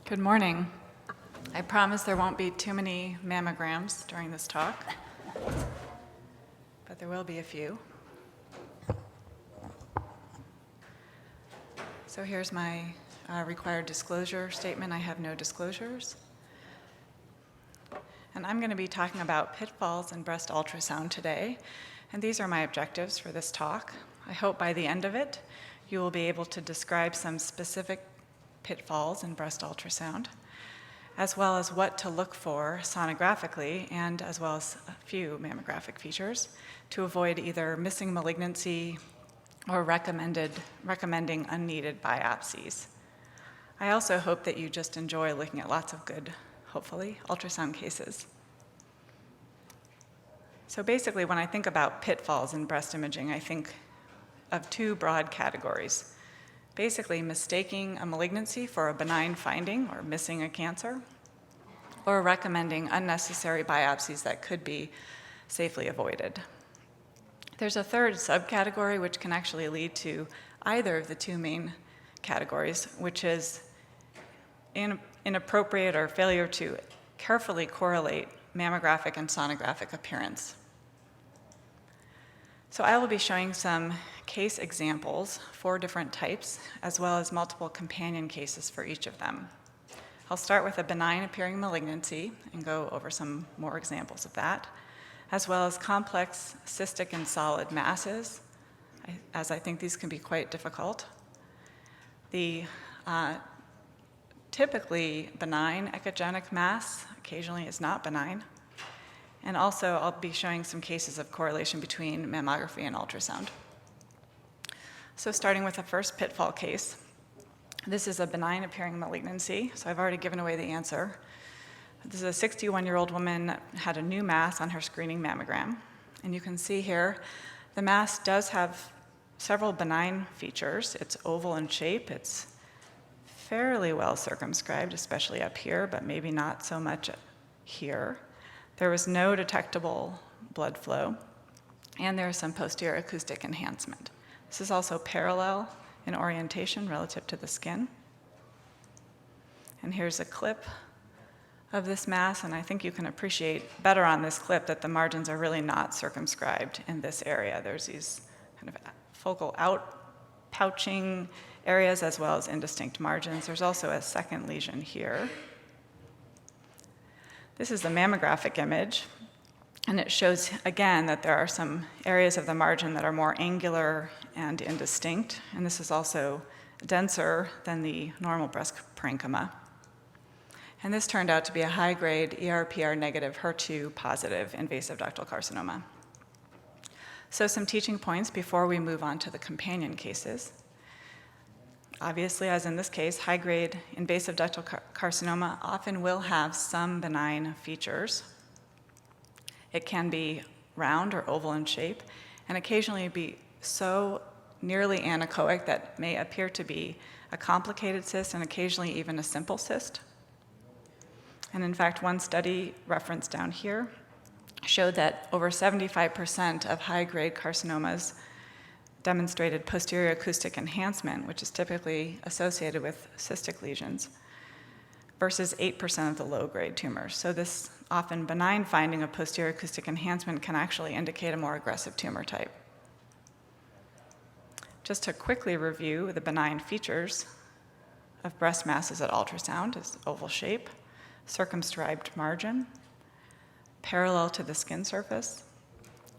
Good morning. I promise there won't be too many mammograms during this talk, but there will be a few. So here's my required disclosure statement. I have no disclosures. And I'm going to be talking about pitfalls in breast ultrasound today, and these are my objectives for this talk. I hope by the end of it, you will be able to describe some specific pitfalls in breast ultrasound, as well as what to look for sonographically, and as well as a few mammographic features to avoid either missing malignancy or recommending unneeded biopsies. I also hope that you just enjoy looking at lots of good, hopefully, ultrasound cases. So basically, when I think about pitfalls in breast imaging, I think of two broad categories. Basically, mistaking a malignancy for a benign finding or missing a cancer, or recommending unnecessary biopsies that could be safely avoided. There's a third subcategory which can actually lead to either of the two main categories, which is inappropriate or failure to carefully correlate mammographic and sonographic appearance. So I will be showing some case examples, 4 different types, as well as multiple companion cases for each of them. I'll start with a benign appearing malignancy and go over some more examples of that, as well as complex cystic and solid masses, as I think these can be quite difficult. The typically benign echogenic mass occasionally is not benign. And also, I'll be showing some cases of correlation between mammography and ultrasound. So starting with the first pitfall case, this is a benign appearing malignancy, so I've already given away the answer. This is a 61-year-old woman that had a new mass on her screening mammogram. And you can see here, the mass does have several benign features. It's oval in shape. It's fairly well circumscribed, especially up here, but maybe not so much here. There was no detectable blood flow, and there is some posterior acoustic enhancement. This is also parallel in orientation relative to the skin. And here's a clip of this mass, and I think you can appreciate better on this clip that the margins are really not circumscribed in this area. There's these kind of focal outpouching areas as well as indistinct margins. There's also a second lesion here. This is the mammographic image, and it shows, again, that there are some areas of the margin that are more angular and indistinct, and this is also denser than the normal breast parenchyma. And this turned out to be a high-grade ER/PR negative, HER2 positive invasive ductal carcinoma. So some teaching points before we move on to the companion cases. Obviously, as in this case, high-grade invasive ductal carcinoma often will have some benign features. It can be round or oval in shape, and occasionally be so nearly anechoic that may appear to be a complicated cyst and occasionally even a simple cyst. And in fact, one study referenced down here showed that over 75% of high-grade carcinomas demonstrated posterior acoustic enhancement, which is typically associated with cystic lesions, versus 8% of the low-grade tumors. So this often benign finding of posterior acoustic enhancement can actually indicate a more aggressive tumor type. Just to quickly review the benign features of breast masses at ultrasound is oval shape, circumscribed margin, parallel to the skin surface,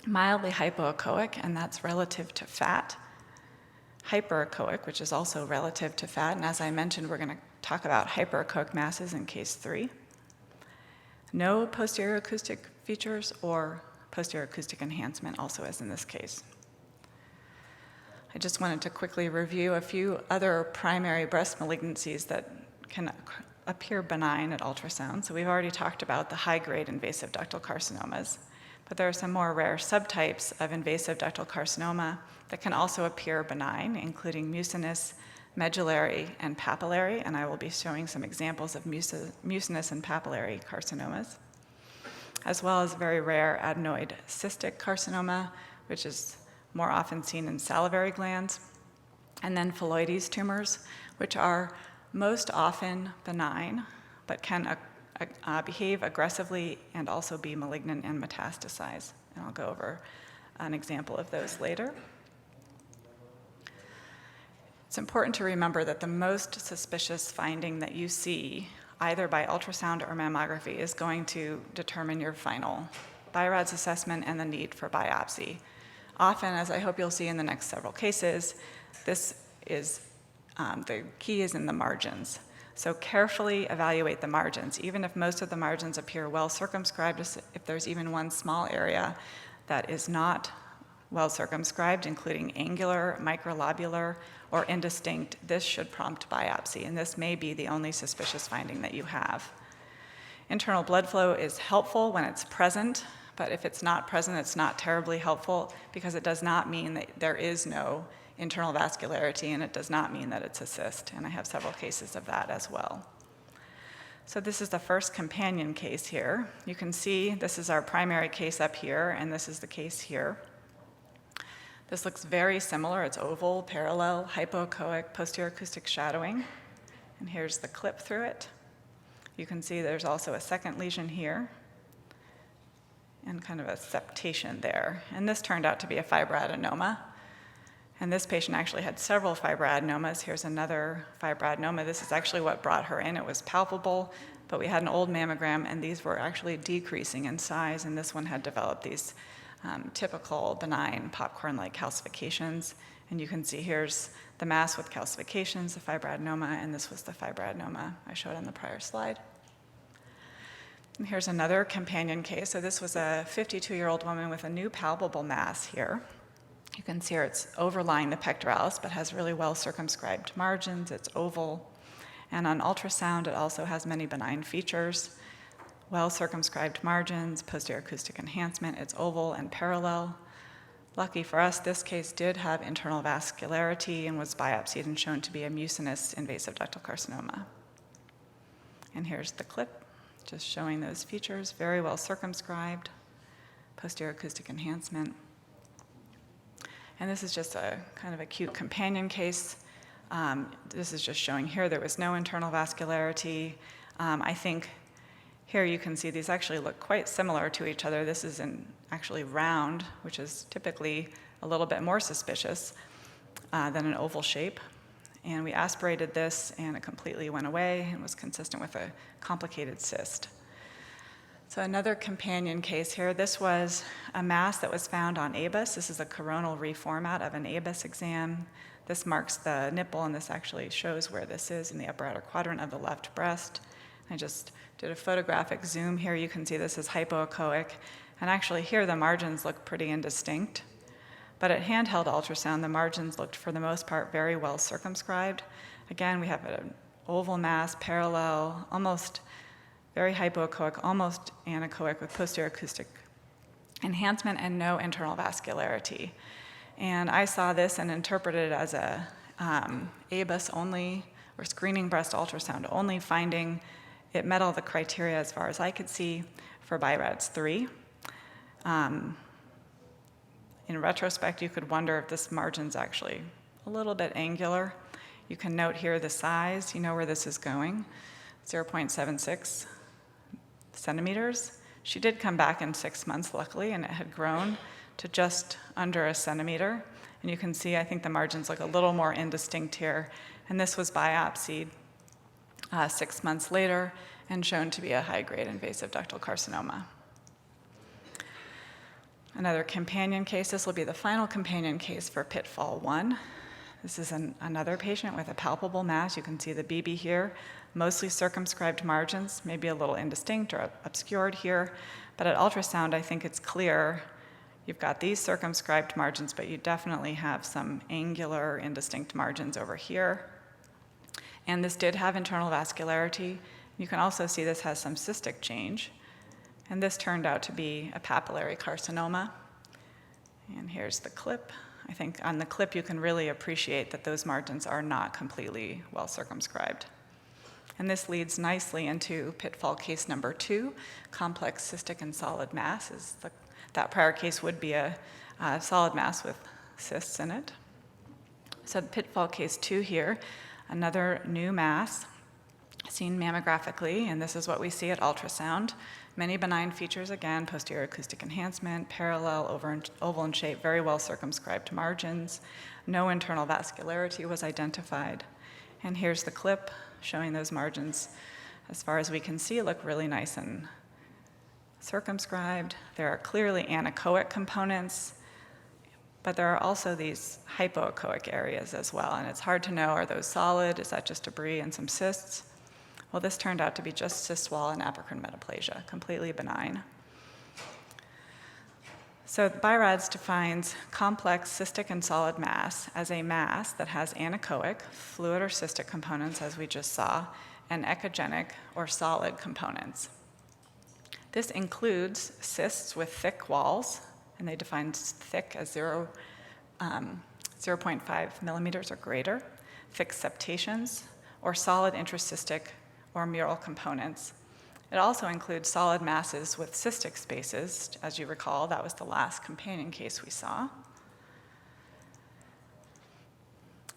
mildly hypoechoic, and that's relative to fat, hyperechoic, which is also relative to fat, and as I mentioned, we're going to talk about hyperechoic masses in case 3. No posterior acoustic features or posterior acoustic enhancement, also as in this case. I just wanted to quickly review a few other primary breast malignancies that can appear benign at ultrasound. So we've already talked about the high-grade invasive ductal carcinomas, but there are some more rare subtypes of invasive ductal carcinoma that can also appear benign, including mucinous, medullary, and papillary, and I will be showing some examples of mucinous and papillary carcinomas, as well as very rare adenoid cystic carcinoma, which is more often seen in salivary glands, and then phylloides tumors, which are most often benign, but can behave aggressively and also be malignant and metastasize. And I'll go over an example of those later. It's important to remember that the most suspicious finding that you see, either by ultrasound or mammography, is going to determine your final BI-RADS assessment and the need for biopsy. Often, as I hope you'll see in the next several cases, this is the key is in the margins. So carefully evaluate the margins. Even if most of the margins appear well circumscribed, if there's even one small area that is not well circumscribed, including angular, microlobular, or indistinct, this should prompt biopsy, and this may be the only suspicious finding that you have. Internal blood flow is helpful when it's present, but if it's not present, it's not terribly helpful because it does not mean that there is no internal vascularity, and it does not mean that it's a cyst, and I have several cases of that as well. So this is the first companion case here. You can see this is our primary case up here, and this is the case here. This looks very similar. It's oval, parallel, hypoechoic, posterior acoustic shadowing, and here's the clip through it. You can see there's also a second lesion here, and kind of a septation there. And this turned out to be a fibroadenoma. And this patient actually had several fibroadenomas. Here's another fibroadenoma. This is actually what brought her in. It was palpable, but we had an old mammogram, and these were actually decreasing in size, and this one had developed these typical benign popcorn-like calcifications. And you can see here's the mass with calcifications, the fibroadenoma, and this was the fibroadenoma I showed on the prior slide. And here's another companion case. So this was a 52-year-old woman with a new palpable mass here. You can see here it's overlying the pectoralis, but has really well circumscribed margins. It's oval. And on ultrasound, it also has many benign features. Well circumscribed margins, posterior acoustic enhancement. It's oval and parallel. Lucky for us, this case did have internal vascularity and was biopsied and shown to be a mucinous invasive ductal carcinoma. And here's the clip, just showing those features, very well circumscribed, posterior acoustic enhancement. And this is just a kind of acute companion case. This is just showing here there was no internal vascularity. I think here you can see these actually look quite similar to each other. This is actually round, which is typically a little bit more suspicious than an oval shape. And we aspirated this, and it completely went away and was consistent with a complicated cyst. So another companion case here. This was a mass that was found on ABUS. This is a coronal reformat of an ABUS exam. This marks the nipple, and this actually shows where this is in the upper outer quadrant of the left breast. I just did a photographic zoom here. You can see this is hypoechoic, and actually here the margins look pretty indistinct. But at handheld ultrasound, the margins looked for the most part very well circumscribed. Again, we have an oval mass, parallel, almost very hypoechoic, almost anechoic with posterior acoustic enhancement and no internal vascularity. And I saw this and interpreted it as a ABUS only or screening breast ultrasound only finding. It met all the criteria as far as I could see for BI-RADS 3. In retrospect, you could wonder if this margin's actually a little bit angular. You can note here the size, you know where this is going, 0.76 centimeters. She did come back in 6 months, luckily, and it had grown to just under a centimeter. And you can see, I think the margins look a little more indistinct here. And this was biopsied 6 months later and shown to be a high-grade invasive ductal carcinoma. Another companion case. This will be the final companion case for Pitfall 1. This is another patient with a palpable mass. You can see the BB here, mostly circumscribed margins, maybe a little indistinct or obscured here. But at ultrasound, I think it's clear you've got these circumscribed margins, but you definitely have some angular, indistinct margins over here. And this did have internal vascularity. You can also see this has some cystic change. And this turned out to be a papillary carcinoma. And here's the clip. I think on the clip you can really appreciate that those margins are not completely well circumscribed. And this leads nicely into pitfall case number 2, complex cystic and solid mass. That prior case would be a solid mass with cysts in it. So pitfall case 2 here, Another new mass seen mammographically, and this is what we see at ultrasound. Many benign features again, posterior acoustic enhancement, parallel, oval in shape, very well circumscribed margins. No internal vascularity was identified. And here's the clip showing those margins, as far as we can see, look really nice and circumscribed. There are clearly anechoic components, but there are also these hypoechoic areas as well, and it's hard to know, are those solid? Is that just debris and some cysts? Well, this turned out to be just cyst wall and apocrine metaplasia, completely benign. So BI-RADS defines complex cystic and solid mass as a mass that has anechoic, fluid or cystic components, as we just saw, and echogenic or solid components. This includes cysts with thick walls, and they define thick as 0.5 millimeters or greater, thick septations, or solid intracystic or mural components. It also includes solid masses with cystic spaces. As you recall, that was the last companion case we saw.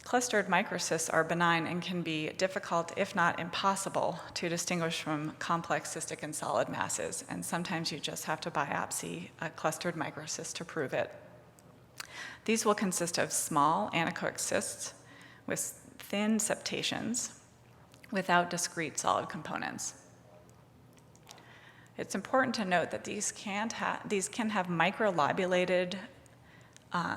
Clustered microcysts are benign and can be difficult, if not impossible, to distinguish from complex cystic and solid masses, and sometimes you just have to biopsy a clustered microcyst to prove it. These will consist of small anechoic cysts with thin septations without discrete solid components. It's important to note that these can have microlobulated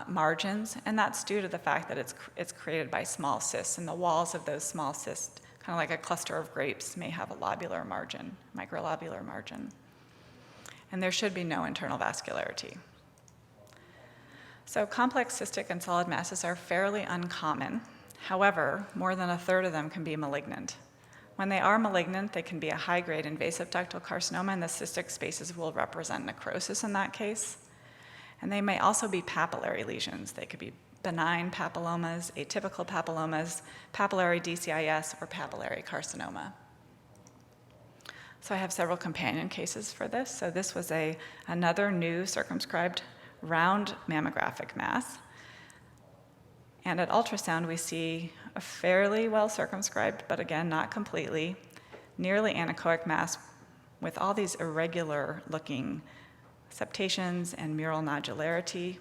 margins, and that's due to the fact that it's created by small cysts, and the walls of those small cysts, kind of like a cluster of grapes, may have a lobular margin, microlobular margin. And there should be no internal vascularity. So complex cystic and solid masses are fairly uncommon. However, more than a third of them can be malignant. When they are malignant, they can be a high-grade invasive ductal carcinoma, and the cystic spaces will represent necrosis in that case. And they may also be papillary lesions. They could be benign papillomas, atypical papillomas, papillary DCIS, or papillary carcinoma. So I have several companion cases for this. So this was another new circumscribed round mammographic mass. And at ultrasound, we see a fairly well circumscribed, but again, not completely, nearly anechoic mass with all these irregular looking septations and mural nodularity.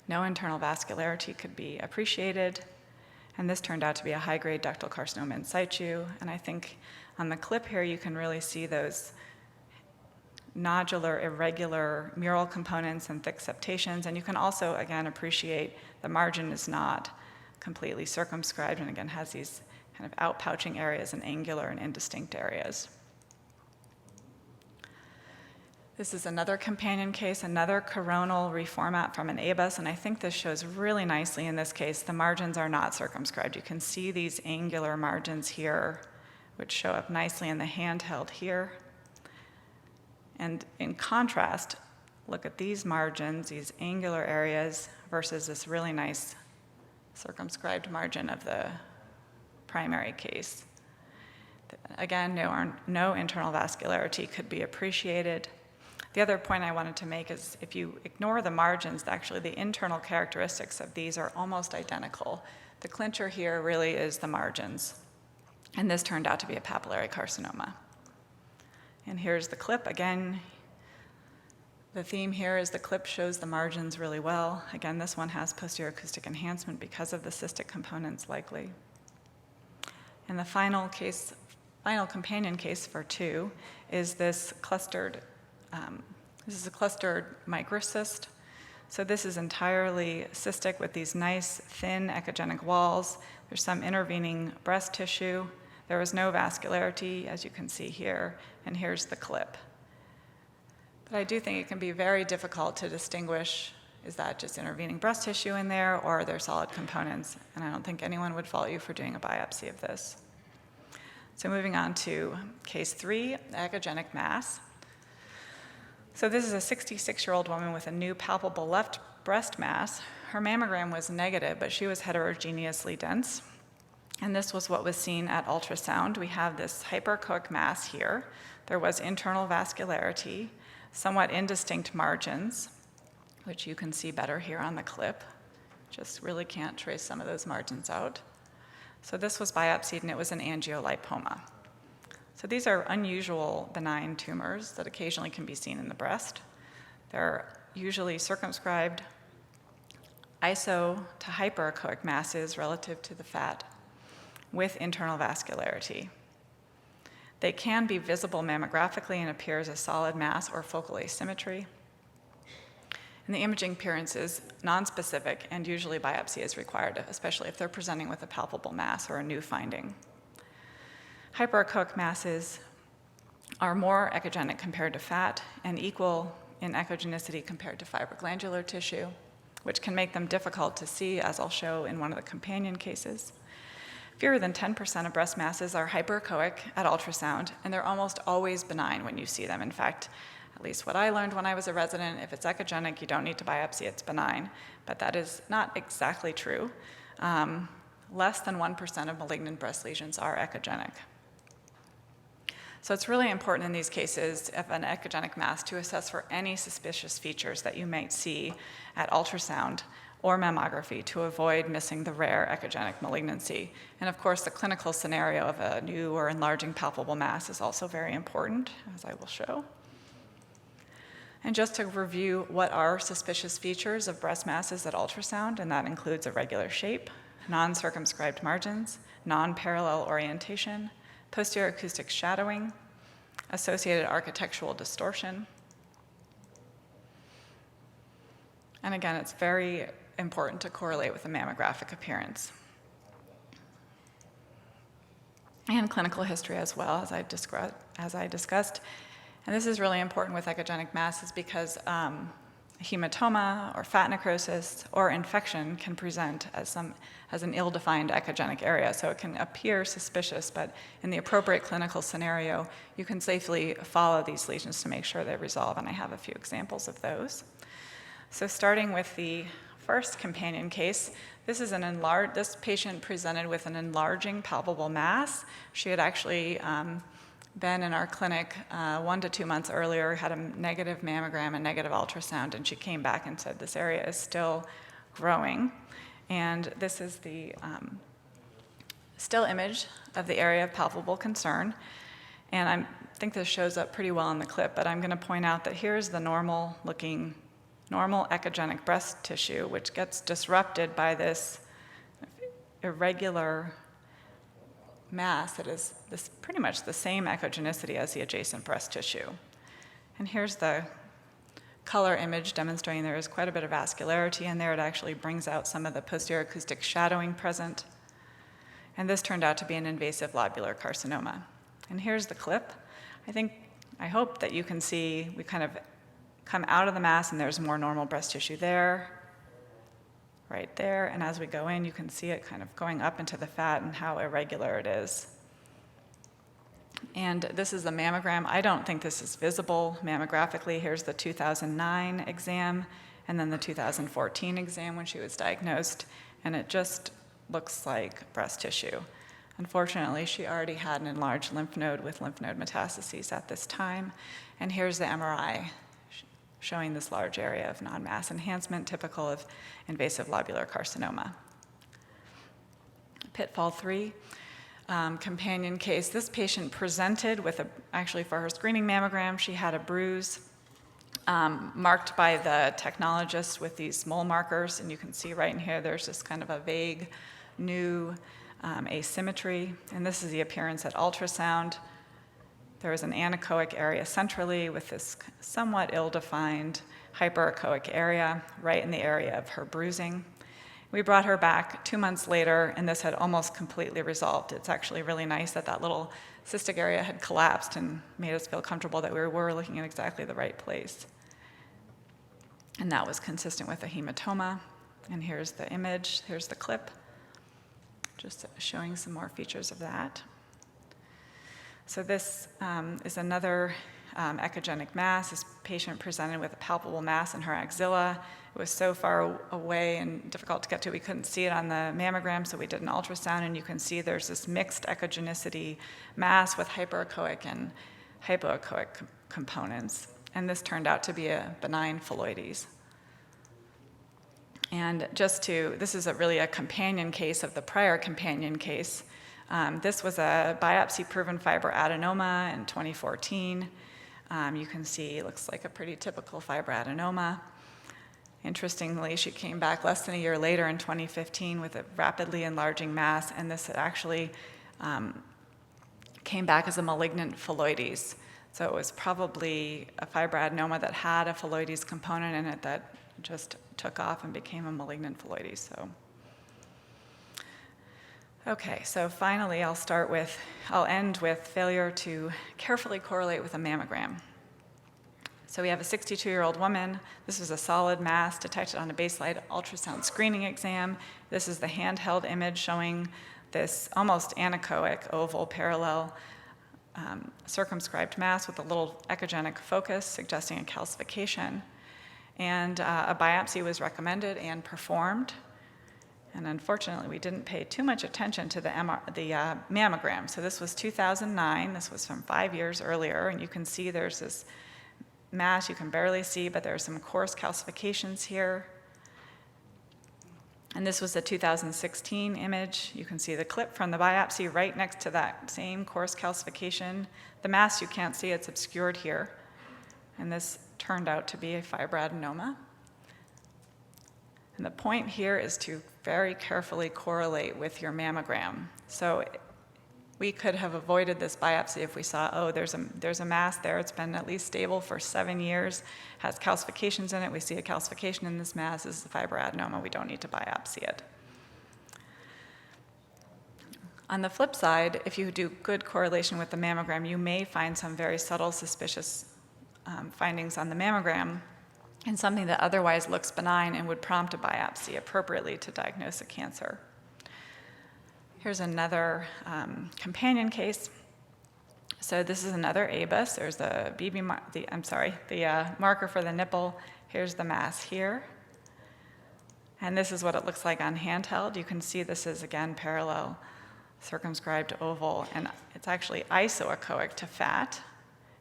No internal vascularity could be appreciated, and this turned out to be a high-grade ductal carcinoma in situ. And I think on the clip here, you can really see those nodular, irregular mural components and thick septations, and you can also, again, appreciate the margin is not completely circumscribed and, again, has these kind of outpouching areas and angular and indistinct areas. This is another companion case, another coronal reformat from an ABUS, and I think this shows really nicely in this case. The margins are not circumscribed. You can see these angular margins here, which show up nicely in the handheld here. And in contrast, look at these margins, these angular areas, versus this really nice circumscribed margin of the primary case. Again, no internal vascularity could be appreciated. The other point I wanted to make is if you ignore the margins, actually the internal characteristics of these are almost identical. The clincher here really is the margins, and this turned out to be a papillary carcinoma. And here's the clip. Again, the theme here is the clip shows the margins really well. Again, this one has posterior acoustic enhancement because of the cystic components likely. And the final companion case for 2 is this clustered, this is a clustered microcyst. So this is entirely cystic with these nice thin echogenic walls. There's some intervening breast tissue. There was no vascularity, as you can see here, and here's the clip. But I do think it can be very difficult to distinguish, is that just intervening breast tissue in there, or are there solid components? And I don't think anyone would fault you for doing a biopsy of this. So moving on to case 3, echogenic mass. So this is a 66-year-old woman with a new palpable left breast mass. Her mammogram was negative, but she was heterogeneously dense. And this was what was seen at ultrasound. We have this hyperechoic mass here. There was internal vascularity, somewhat indistinct margins, which you can see better here on the clip. Just really can't trace some of those margins out. So this was biopsied, and it was an angiolipoma. So these are unusual benign tumors that occasionally can be seen in the breast. They're usually circumscribed iso to hyperechoic masses relative to the fat with internal vascularity. They can be visible mammographically and appear as a solid mass or focal asymmetry. And the imaging appearance is nonspecific, and usually biopsy is required, especially if they're presenting with a palpable mass or a new finding. Hyperechoic masses are more echogenic compared to fat and equal in echogenicity compared to fibroglandular tissue, which can make them difficult to see, as I'll show in one of the companion cases. Fewer than 10% of breast masses are hyperechoic at ultrasound, and they're almost always benign when you see them. In fact, at least what I learned when I was a resident, if it's echogenic, you don't need to biopsy, it's benign. But that is not exactly true. Less than 1% of malignant breast lesions are echogenic. So it's really important in these cases of an echogenic mass to assess for any suspicious features that you might see at ultrasound or mammography to avoid missing the rare echogenic malignancy. And of course, the clinical scenario of a new or enlarging palpable mass is also very important, as I will show. And just to review what are suspicious features of breast masses at ultrasound, and that includes irregular shape, non-circumscribed margins, non-parallel orientation, posterior acoustic shadowing, associated architectural distortion. And again, it's very important to correlate with the mammographic appearance. And clinical history as well, as I discussed. And this is really important with echogenic masses because hematoma or fat necrosis or infection can present as an ill-defined echogenic area. So it can appear suspicious, but in the appropriate clinical scenario, you can safely follow these lesions to make sure they resolve, and I have a few examples of those. So starting with the first companion case, this patient presented with an enlarging palpable mass. She had actually been in our clinic 1 to 2 months earlier, had a negative mammogram and negative ultrasound, and she came back and said this area is still growing. And this is the still image of the area of palpable concern. And I think this shows up pretty well in the clip, but I'm going to point out that here's the normal echogenic breast tissue, which gets disrupted by this irregular mass that is pretty much the same echogenicity as the adjacent breast tissue. And here's the color image demonstrating there is quite a bit of vascularity in there. It actually brings out some of the posterior acoustic shadowing present. And this turned out to be an invasive lobular carcinoma. And here's the clip. I hope that you can see we kind of come out of the mass and there's more normal breast tissue there, right there, and as we go in, you can see it kind of going up into the fat and how irregular it is. And this is the mammogram. I don't think this is visible mammographically. Here's the 2009 exam, and then the 2014 exam when she was diagnosed, and it just looks like breast tissue. Unfortunately, she already had an enlarged lymph node with lymph node metastases at this time, and here's the MRI showing this large area of non-mass enhancement typical of invasive lobular carcinoma. Pitfall 3, companion case. This patient presented with actually for her screening mammogram, she had a bruise marked by the technologist with these mole markers, and you can see right in here there's this kind of a vague new asymmetry, and this is the appearance at ultrasound. There was an anechoic area centrally with this somewhat ill-defined hyperechoic area right in the area of her bruising. We brought her back 2 months later, and this had almost completely resolved. It's actually really nice that that little cystic area had collapsed and made us feel comfortable that we were looking in exactly the right place. And that was consistent with a hematoma. And here's the image, here's the clip, just showing some more features of that. So this is another echogenic mass. This patient presented with a palpable mass in her axilla. It was so far away and difficult to get to, we couldn't see it on the mammogram, so we did an ultrasound, and you can see there's this mixed echogenicity mass with hyperechoic and hypoechoic components. And this turned out to be a benign phylloides. And this is really a companion case of the prior companion case. This was a biopsy-proven fibroadenoma in 2014. You can see it looks like a pretty typical fibroadenoma. Interestingly, she came back less than a year later in 2015 with a rapidly enlarging mass, and this had actually came back as a malignant phylloides. So it was probably a fibroadenoma that had a phylloides component in it that just took off and became a malignant phylloides. Okay, so finally I'll end with failure to carefully correlate with a mammogram. So we have a 62-year-old woman. This was a solid mass detected on a baseline ultrasound screening exam. This is the handheld image showing this almost anechoic oval parallel circumscribed mass with a little echogenic focus suggesting a calcification. And a biopsy was recommended and performed. And unfortunately, we didn't pay too much attention to the mammogram. So this was 2009. This was from 5 years earlier. And you can see there's this mass you can barely see, but there are some coarse calcifications here. And this was the 2016 image. You can see the clip from the biopsy right next to that same coarse calcification. The mass you can't see, it's obscured here. And this turned out to be a fibroadenoma. And the point here is to very carefully correlate with your mammogram. So we could have avoided this biopsy if we saw, oh, there's a mass there. It's been at least stable for 7 years, has calcifications in it. We see a calcification in this mass. This is a fibroadenoma. We don't need to biopsy it. On the flip side, if you do good correlation with the mammogram, you may find some very subtle suspicious findings on the mammogram and something that otherwise looks benign and would prompt a biopsy appropriately to diagnose a cancer. Here's another companion case. So this is another ABUS. There's the marker for the nipple. Here's the mass here. And this is what it looks like on handheld. You can see this is, again, parallel circumscribed oval, and it's actually isoechoic to fat.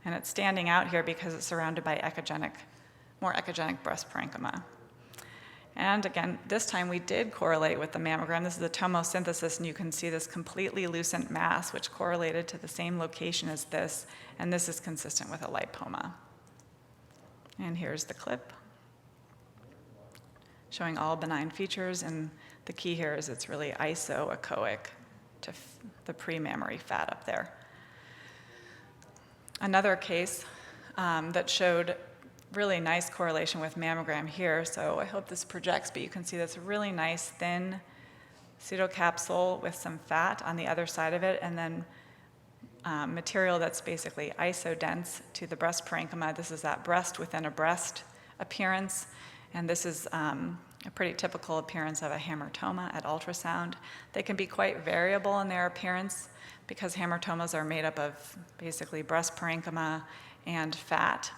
And it's standing out here because it's surrounded by more echogenic breast parenchyma. And again, this time we did correlate with the mammogram. This is the tomosynthesis, and you can see this completely lucent mass, which correlated to the same location as this, and this is consistent with a lipoma. And here's the clip, showing all benign features, and the key here is it's really isoechoic to the pre-mammary fat up there. Another case that showed really nice correlation with mammogram here. So I hope this projects, but you can see that's a really nice thin pseudocapsule with some fat on the other side of it, and then material that's basically isodense to the breast parenchyma. This is that breast within a breast appearance, and this is a pretty typical appearance of a hamartoma at ultrasound. They can be quite variable in their appearance because hamartomas are made up of basically breast parenchyma and fat,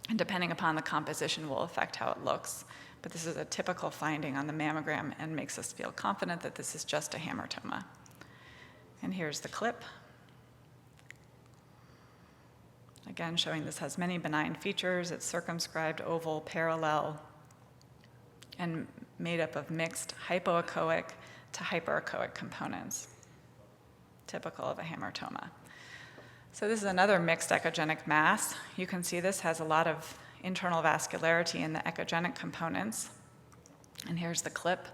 and depending upon the composition will affect how it looks. But this is a typical finding on the mammogram and makes us feel confident that this is just a hamartoma. And here's the clip. Again, showing this has many benign features. It's circumscribed, oval, parallel, and made up of mixed hypoechoic to hyperechoic components, typical of a hamartoma. So this is another mixed echogenic mass. You can see this has a lot of internal vascularity in the echogenic components. And here's the clip,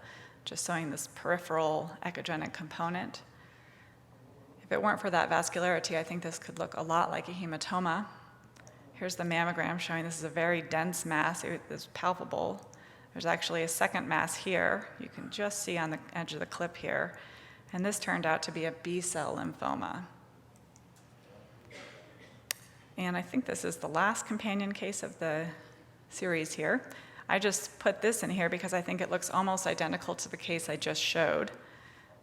just showing this peripheral echogenic component. If it weren't for that vascularity, I think this could look a lot like a hematoma. Here's the mammogram showing this is a very dense mass. It is palpable. There's actually a second mass here. You can just see on the edge of the clip here. And this turned out to be a B-cell lymphoma. And I think this is the last companion case of the series here. I just put this in here because I think it looks almost identical to the case I just showed.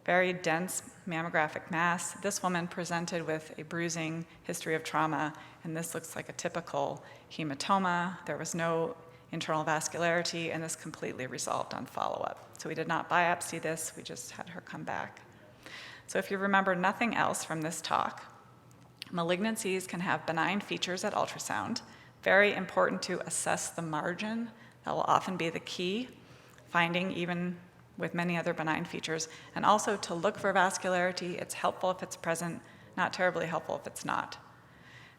Very dense mammographic mass. This woman presented with a bruising history of trauma, and this looks like a typical hematoma. There was no internal vascularity, and this completely resolved on follow-up. So we did not biopsy this, we just had her come back. So if you remember nothing else from this talk, malignancies can have benign features at ultrasound. Very important to assess the margin. That will often be the key. finding even with many other benign features, and also to look for vascularity. It's helpful if it's present, not terribly helpful if it's not.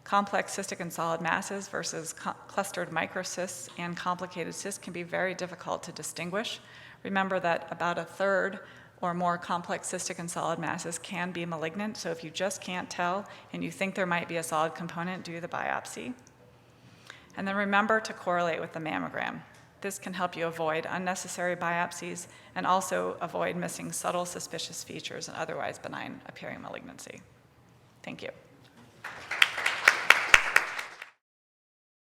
Complex cystic and solid masses versus clustered microcysts and complicated cysts can be very difficult to distinguish. Remember that about a third or more complex cystic and solid masses can be malignant, so if you just can't tell and you think there might be a solid component, do the biopsy. And then remember to correlate with the mammogram. This can help you avoid unnecessary biopsies and also avoid missing subtle suspicious features and otherwise benign appearing malignancy. Thank you.